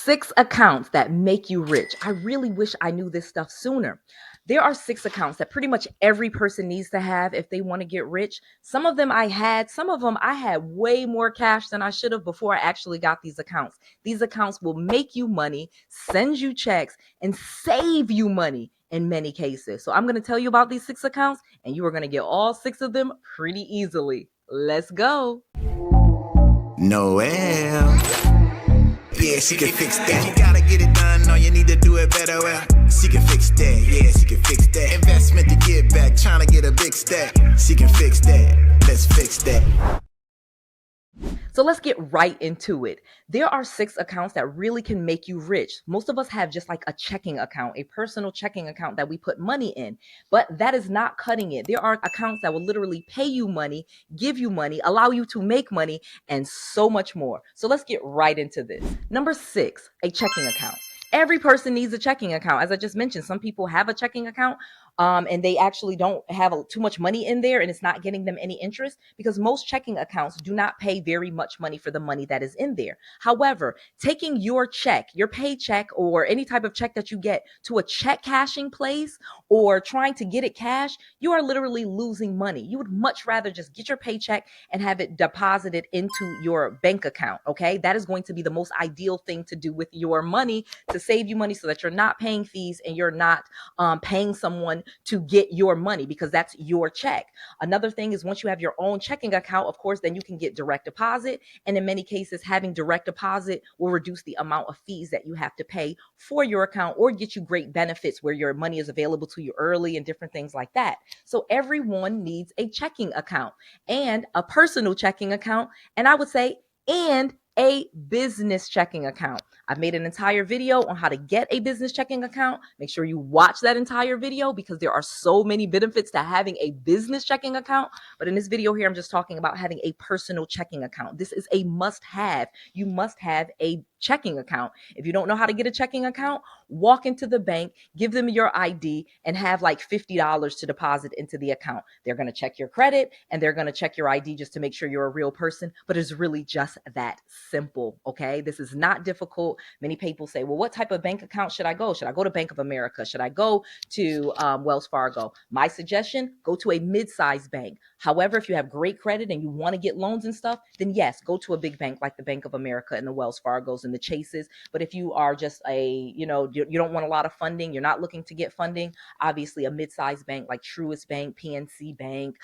6 accounts that make you rich. I really wish I knew this stuff sooner. There are 6 accounts that pretty much every person needs to have if they want to get rich. Some of them I had, some of them I had way more cash than I should have before I actually got these accounts. These accounts will make you money, send you checks, and save you money in many cases. So I'm going to tell you about these 6 accounts, and you are going to get all 6 of them pretty easily. Let's go. Noelle. Yeah, she can fix that. You gotta get it done, or you need to do it better. Well, she can fix that. Yeah, she can fix that. Investment to get back, trying to get a big stack. She can fix that. Let's fix that. So let's get right into it. There are 6 accounts that really can make you rich. Most of us have just like a checking account, a personal checking account that we put money in, but that is not cutting it. There are accounts that will literally pay you money, give you money, allow you to make money, and so much more. So let's get right into this. Number 6, a checking account. Every person needs a checking account. As I just mentioned, some people have a checking account and they actually don't have too much money in there and it's not getting them any interest because most checking accounts do not pay very much money for the money that is in there. However, taking your check, your paycheck, or any type of check that you get to a check cashing place or trying to get it cash, you are literally losing money. You would much rather just get your paycheck and have it deposited into your bank account, okay? That is going to be the most ideal thing to do with your money to save you money so that you're not paying fees and you're not paying someone to get your money because that's your check. Another thing is once you have your own checking account, of course, then you can get direct deposit. And in many cases, having direct deposit will reduce the amount of fees that you have to pay for your account or get you great benefits where your money is available to you early and different things like that. So everyone needs a checking account and a personal checking account. And I would say, and a business checking account. I've made an entire video on how to get a business checking account. Make sure you watch that entire video because there are so many benefits to having a business checking account. But in this video here, I'm just talking about having a personal checking account. This is a must-have. You must have a checking account. If you don't know how to get a checking account, walk into the bank, give them your ID, and have like $50 to deposit into the account. They're going to check your credit and they're going to check your ID just to make sure you're a real person. But it's really just that simple. Okay. This is not difficult. Many people say, well, what type of bank account should I go? Should I go to Bank of America? Should I go to Wells Fargo? My suggestion, go to a mid-sized bank. However, if you have great credit and you want to get loans and stuff, then yes, go to a big bank like the Bank of America and the Wells Fargos and the Chases. But if you are just you don't want a lot of funding, you're not looking to get funding, obviously a mid-sized bank like Truist Bank, PNC Bank,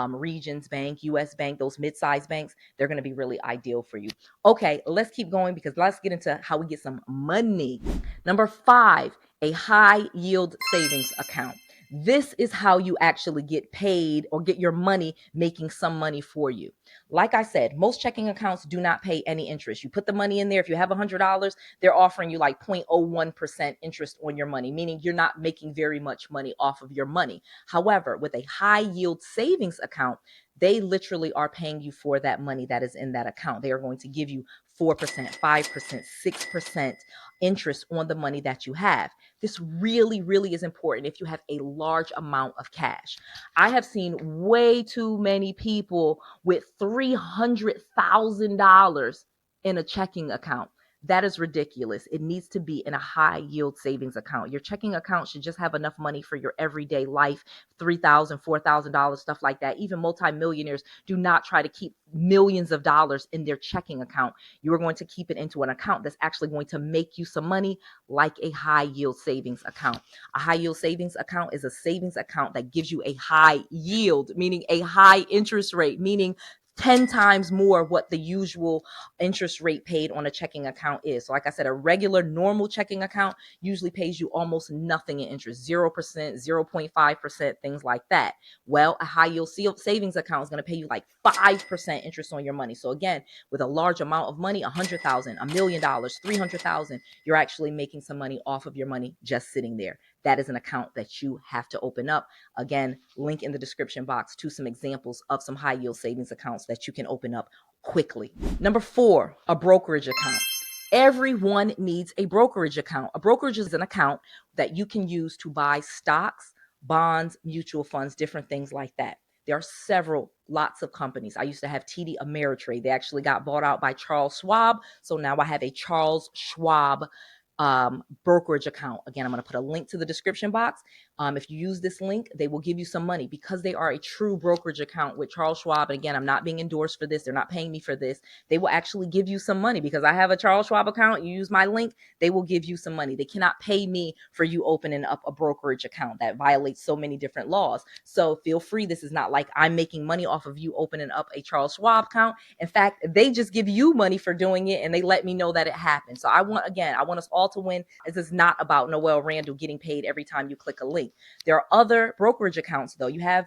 Regions Bank, US Bank, those mid-sized banks, they're going to be really ideal for you. Okay, let's keep going because let's get into how we get some money. Number 5, a high yield savings account. This is how you actually get paid or get your money making some money for you. Like I said, most checking accounts do not pay any interest. You put the money in there. If you have $100, they're offering you like 0.01% interest on your money, meaning you're not making very much money off of your money. However, with a high yield savings account, they literally are paying you for that money that is in that account. They are going to give you 4%, 5%, 6% interest on the money that you have. This really, really is important if you have a large amount of cash. I have seen way too many people with $300,000 in a checking account. That is ridiculous. It needs to be in a high yield savings account. Your checking account should just have enough money for your everyday life, $3,000, $4,000, stuff like that. Even multi-millionaires do not try to keep millions of dollars in their checking account. You are going to keep it into an account that's actually going to make you some money, like a high yield savings account. A high yield savings account is a savings account that gives you a high yield, meaning a high interest rate, meaning 10 times more what the usual interest rate paid on a checking account is. So like I said, a regular normal checking account usually pays you almost nothing in interest, 0%, 0.5%, things like that. Well, a high yield savings account is going to pay you like 5% interest on your money. So again, with a large amount of money, $100,000, $1 million, $300,000, you're actually making some money off of your money just sitting there. That is an account that you have to open up. Again, link in the description box to some examples of some high yield savings accounts that you can open up quickly. Number 4, a brokerage account. Everyone needs a brokerage account. A brokerage is an account that you can use to buy stocks, bonds, mutual funds, different things like that. There are several lots of companies. I used to have TD Ameritrade. They actually got bought out by Charles Schwab. So now I have a Charles Schwab brokerage account. Again, I'm going to put a link to the description box. If you use this link, they will give you some money because they are a true brokerage account with Charles Schwab. And again, I'm not being endorsed for this. They're not paying me for this. They will actually give you some money because I have a Charles Schwab account. You use my link, they will give you some money. They cannot pay me for you opening up a brokerage account. That violates so many different laws. So feel free. This is not like I'm making money off of you opening up a Charles Schwab account. In fact, they just give you money for doing it and they let me know that it happened. So I want us all to win. This is not about Noelle Randall getting paid every time you click a link. There are other brokerage accounts though. You have,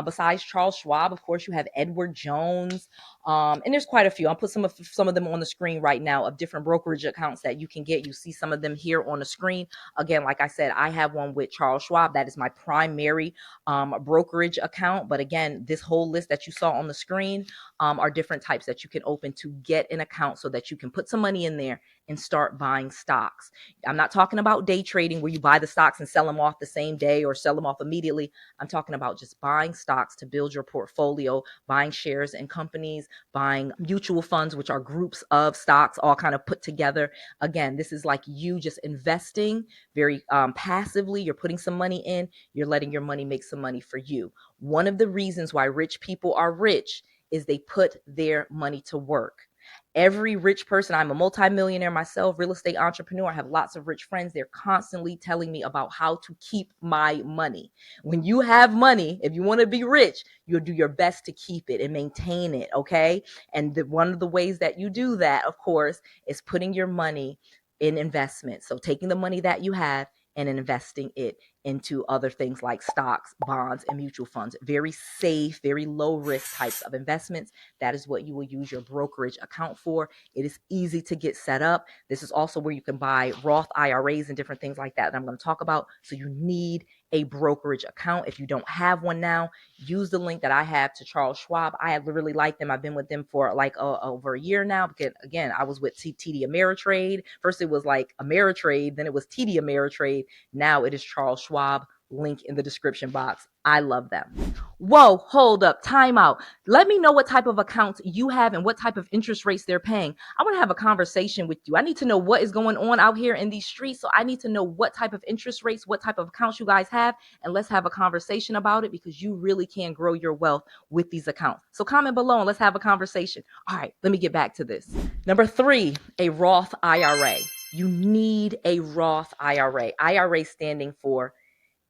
besides Charles Schwab, of course, you have Edward Jones, and there's quite a few. I'll put some of them on the screen right now of different brokerage accounts that you can get. You see some of them here on the screen. Again, like I said, I have one with Charles Schwab. That is my primary brokerage account. But again, this whole list that you saw on the screen are different types that you can open to get an account so that you can put some money in there and start buying stocks. I'm not talking about day trading where you buy the stocks and sell them off the same day or sell them off immediately. I'm talking about just buying stocks to build your portfolio, buying shares in companies, buying mutual funds, which are groups of stocks all kind of put together. Again, this is like you just investing very passively. You're putting some money in, you're letting your money make some money for you. One of the reasons why rich people are rich is they put their money to work. Every rich person, I'm a multi-millionaire myself, real estate entrepreneur. I have lots of rich friends. They're constantly telling me about how to keep my money. When you have money, if you want to be rich, you'll do your best to keep it and maintain it, okay? And one of the ways that you do that, of course, is putting your money in investments. So taking the money that you have and investing it into other things like stocks, bonds, and mutual funds. Very safe, very low risk types of investments. That is what you will use your brokerage account for. It is easy to get set up. This is also where you can buy Roth IRAs and different things like that I'm going to talk about. So you need a brokerage account. If you don't have one now, use the link that I have to Charles Schwab. I really like them. I've been with them for like over a year now because again, I was with TD Ameritrade. First it was like Ameritrade, then it was TD Ameritrade. Now it is Charles Schwab. Link in the description box. I love them. Whoa, hold up, time out. Let me know what type of accounts you have and what type of interest rates they're paying. I want to have a conversation with you. I need to know what is going on out here in these streets. So I need to know what type of interest rates, what type of accounts you guys have, and let's have a conversation about it because you really can grow your wealth with these accounts. So comment below and let's have a conversation. All right, let me get back to this. Number 3, a Roth IRA. You need a Roth IRA. IRA standing for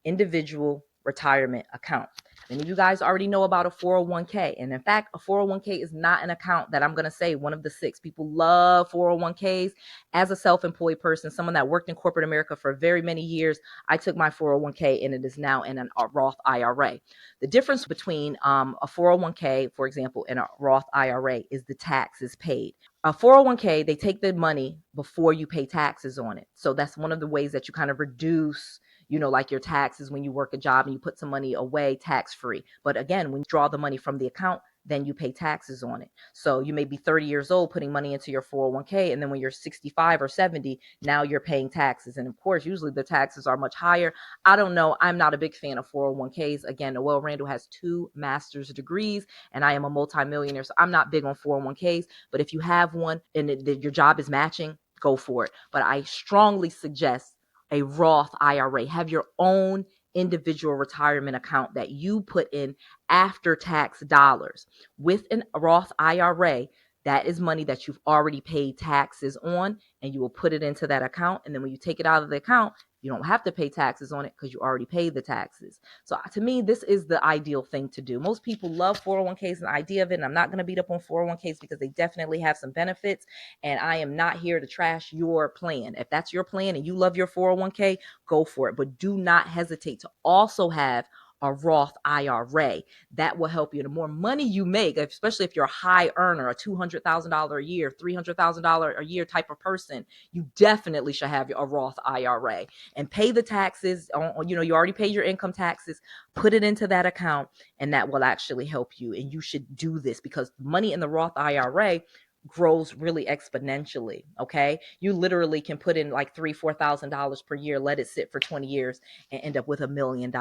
individual retirement account. Many of you guys already know about a 401k. And in fact, a 401k is not an account that I'm going to say one of the 6. People love 401ks. As a self-employed person, someone that worked in corporate America for very many years, I took my 401k and it is now in a Roth IRA. The difference between a 401k, for example, and a Roth IRA is the taxes paid. A 401k, they take the money before you pay taxes on it. So that's one of the ways that you kind of reduce like your taxes when you work a job and you put some money away tax-free. But again, when you draw the money from the account, then you pay taxes on it. So you may be 30 years old putting money into your 401k. And then when you're 65 or 70, now you're paying taxes. And of course, usually the taxes are much higher. I don't know. I'm not a big fan of 401ks. Again, Noelle Randall has 2 master's degrees and I am a multimillionaire. So I'm not big on 401ks. But if you have one and your job is matching, go for it. But I strongly suggest a Roth IRA. Have your own individual retirement account that you put in after tax dollars. With a Roth IRA, that is money that you've already paid taxes on, and you will put it into that account. And then when you take it out of the account, you don't have to pay taxes on it because you already paid the taxes. So to me, this is the ideal thing to do. Most people love 401ks and the idea of it. And I'm not going to beat up on 401ks because they definitely have some benefits. And I am not here to trash your plan. If that's your plan and you love your 401k, go for it. But do not hesitate to also have a Roth IRA. That will help you. The more money you make, especially if you're a high earner, a $200,000 a year, $300,000 a year type of person, you definitely should have a Roth IRA and pay the taxes on, you already pay your income taxes, put it into that account, and that will actually help you. And you should do this because money in the Roth IRA grows really exponentially. Okay. You literally can put in like $3,000-$4,000 per year, let it sit for 20 years and end up with $1 million.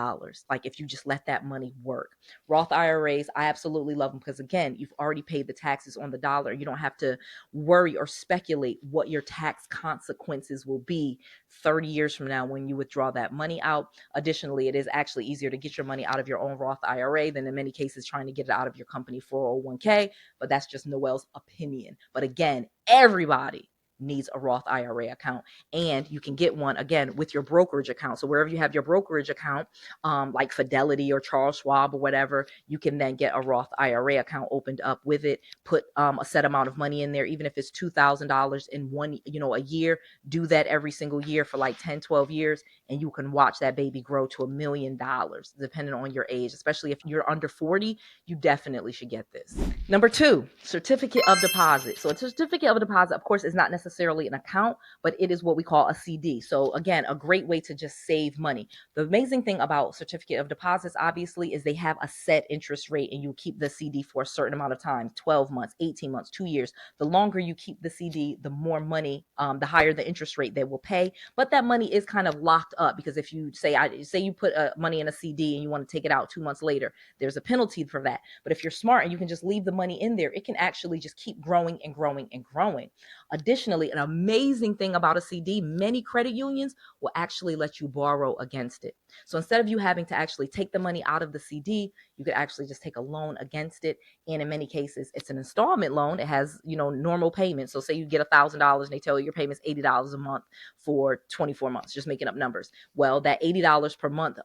Like if you just let that money work. Roth IRAs, I absolutely love them because again, you've already paid the taxes on the dollar. You don't have to worry or speculate what your tax consequences will be 30 years from now when you withdraw that money out. Additionally, it is actually easier to get your money out of your own Roth IRA than in many cases trying to get it out of your company 401k, but that's just Noelle's opinion. But again, everybody needs a Roth IRA account, and you can get one again with your brokerage account. So wherever you have your brokerage account, like Fidelity or Charles Schwab or whatever, you can then get a Roth IRA account opened up with it. Put a set amount of money in there, even if it's $2,000 in one, a year. Do that every single year for like 10, 12 years, and you can watch that baby grow to $1 million, depending on your age. Especially if you're under 40, you definitely should get this. Number 2, certificate of deposit. So a certificate of deposit, of course, is not necessarily an account, but it is what we call a CD. So again, a great way to just save money. The amazing thing about certificate of deposits, obviously, is they have a set interest rate, and you keep the CD for a certain amount of time, 12 months, 18 months, 2 years. The longer you keep the CD, the more money, the higher the interest rate they will pay. But that money is kind of locked up, because if you say you put money in a CD and you want to take it out 2 months later, there's a penalty for that. But if you're smart and you can just leave the money in there, it can actually just keep growing and growing and growing. Additionally, an amazing thing about a CD, many credit unions will actually let you borrow against it. So instead of you having to actually take the money out of the CD, you could actually just take a loan against it. And in many cases, it's an installment loan. It has, normal payments. So say you get $1,000 and they tell you your payment's $80 a month for 24 months, just making up numbers. Well, that $80 per month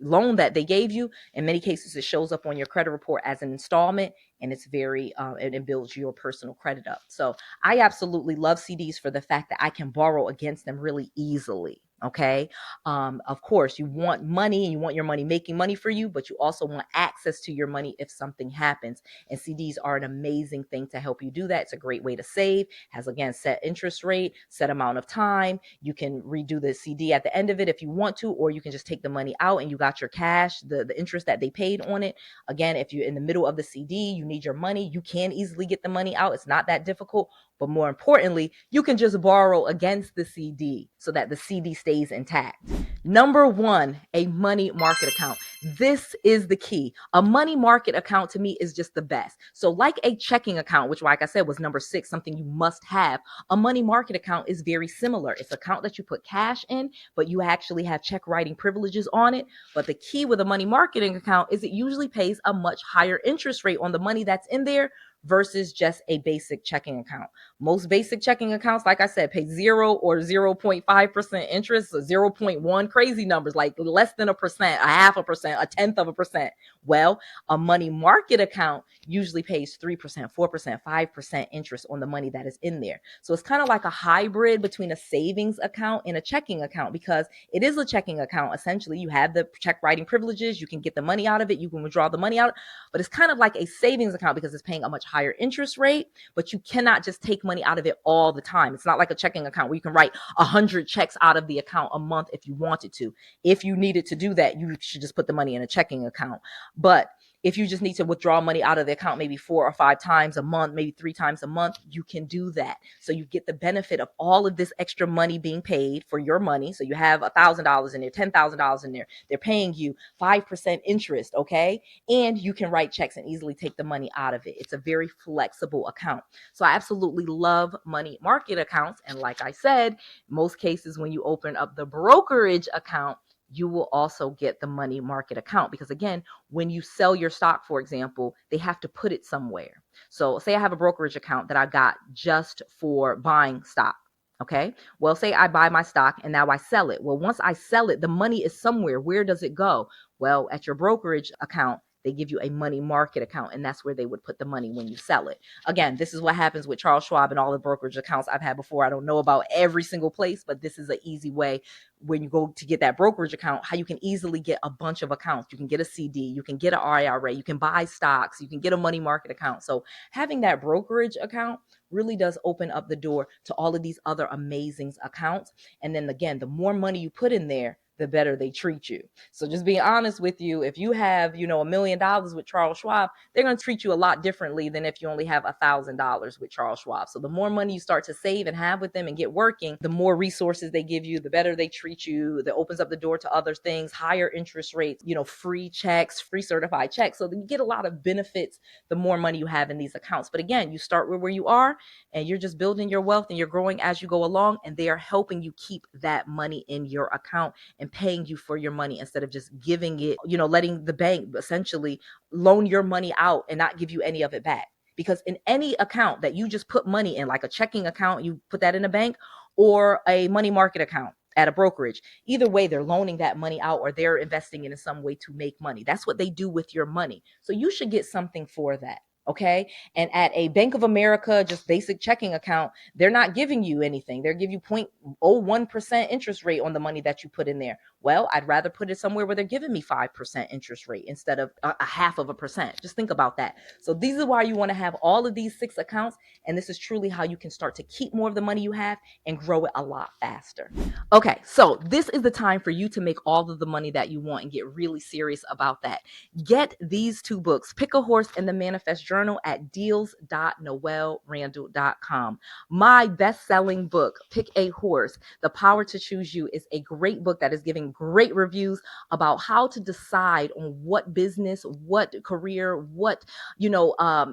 loan that they gave you, in many cases, it shows up on your credit report as an installment, and it's very, it builds your personal credit up. So I absolutely love CDs for the fact that I can borrow against them really easily. Okay. Of course, you want money and you want your money making money for you, but you also want access to your money if something happens. And CDs are an amazing thing to help you do that. It's a great way to save. Has, again, set interest rate, set amount of time. You can redo the CD at the end of it if you want to, or you can just take the money out and you got your cash, the interest that they paid on it. Again, if you're in the middle of the CD, you need your money, you can easily get the money out. It's not that difficult. But more importantly, you can just borrow against the CD so that the CD stays intact. Number 1, a money market account. This is the key. A money market account to me is just the best. So like a checking account, which, like I said, was number 6, something you must have, a money market account is very similar. It's an account that you put cash in, but you actually have check writing privileges on it. But the key with a money marketing account is it usually pays a much higher interest rate on the money that's in there versus just a basic checking account. Most basic checking accounts, like I said, pay 0 or 0.5% interest, or 0.1, crazy numbers, like less than 1%, 0.5%, 0.1%. Well, a money market account usually pays 3%, 4%, 5% interest on the money that is in there. So it's kind of like a hybrid between a savings account and a checking account, because it is a checking account. Essentially, you have the check writing privileges. You can get the money out of it. You can withdraw the money out, but it's kind of like a savings account because it's paying a much higher interest rate, but you cannot just take money out of it all the time. It's not like a checking account where you can write 100 checks out of the account a month if you wanted to. If you needed to do that, you should just put the money in a checking account. But if you just need to withdraw money out of the account maybe 4 or 5 times a month, maybe 3 times a month, you can do that. So you get the benefit of all of this extra money being paid for your money. So you have $1,000 in there, $10,000 in there. They're paying you 5% interest, okay? And you can write checks and easily take the money out of it. It's a very flexible account. So I absolutely love money market accounts. And like I said, most cases when you open up the brokerage account, you will also get the money market account, because again, when you sell your stock, for example, they have to put it somewhere. So say I have a brokerage account that I got just for buying stock. Okay. Well, say I buy my stock and now I sell it. Well, once I sell it, the money is somewhere. Where does it go? Well, at your brokerage account, they give you a money market account, and that's where they would put the money when you sell it. Again, this is what happens with Charles Schwab and all the brokerage accounts I've had before. I don't know about every single place, but this is an easy way when you go to get that brokerage account, how you can easily get a bunch of accounts. You can get a CD, you can get an IRA, you can buy stocks, you can get a money market account. So having that brokerage account really does open up the door to all of these other amazing accounts. And then again, the more money you put in there, the better they treat you. So just being honest with you, if you have, $1 million with Charles Schwab, they're going to treat you a lot differently than if you only have $1,000 with Charles Schwab. So the more money you start to save and have with them and get working, the more resources they give you, the better they treat you. That opens up the door to other things, higher interest rates, free checks, free certified checks. So you get a lot of benefits the more money you have in these accounts. But again, you start with where you are and you're just building your wealth and you're growing as you go along, and they are helping you keep that money in your account and paying you for your money instead of just giving it, letting the bank essentially loan your money out and not give you any of it back. Because in any account that you just put money in, like a checking account, you put that in a bank, or a money market account at a brokerage, either way, they're loaning that money out or they're investing it in some way to make money. That's what they do with your money. So you should get something for that. Okay. And at a Bank of America, just basic checking account, they're not giving you anything. They're giving you 0.01% interest rate on the money that you put in there. Well, I'd rather put it somewhere where they're giving me 5% interest rate instead of a 0.5%. Just think about that. So these are why you want to have all of these 6 accounts. And this is truly how you can start to keep more of the money you have and grow it a lot faster. Okay. So this is the time for you to make all of the money that you want and get really serious about that. Get these 2 books, Pick a Horse and the Manifest Journal, at deals.noellerandall.com. My best-selling book, Pick a Horse, The Power to Choose You, is a great book that is giving great reviews about how to decide on what business, what career, what,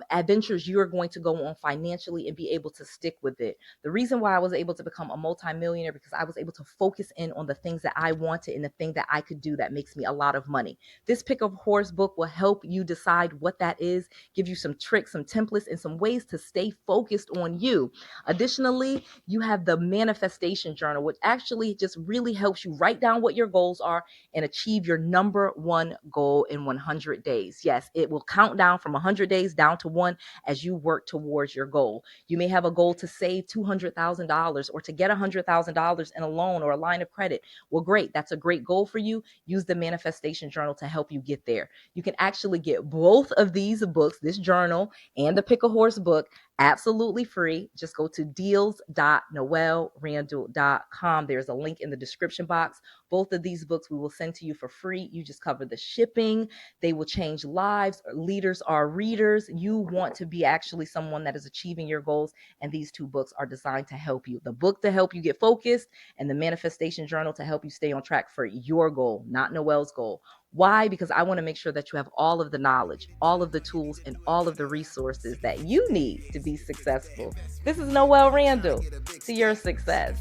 adventures you're going to go on financially and be able to stick with it. The reason why I was able to become a multi-millionaire, because I was able to focus in on the things that I wanted and the thing that I could do that makes me a lot of money. This Pick a Horse book will help you decide what that is, give you some tricks, some templates, and some ways to stay focused on you. Additionally, you have the Manifestation Journal, which actually just really helps you write down what your goals are and achieve your number 1 goal in 100 days. Yes, it will count down from 100 days down to 1 as you work towards your goal. You may have a goal to save $200,000 or to get $100,000 in a loan or a line of credit. Well, great. That's a great goal for you. Use the Manifestation Journal to help you get there. You can actually get both of these books, this journal and the Pick a Horse book, absolutely free. Just go to deals.noellerandall.com. There's a link in the description box. Both of these books we will send to you for free. You just cover the shipping. They will change lives. Leaders are readers. You want to be actually someone that is achieving your goals, and these 2 books are designed to help you. The book to help you get focused, and the Manifestation Journal to help you stay on track for your goal, not Noelle's goal. Why? Because I want to make sure that you have all of the knowledge, all of the tools, and all of the resources that you need to be successful. This is Noelle Randall. To your success.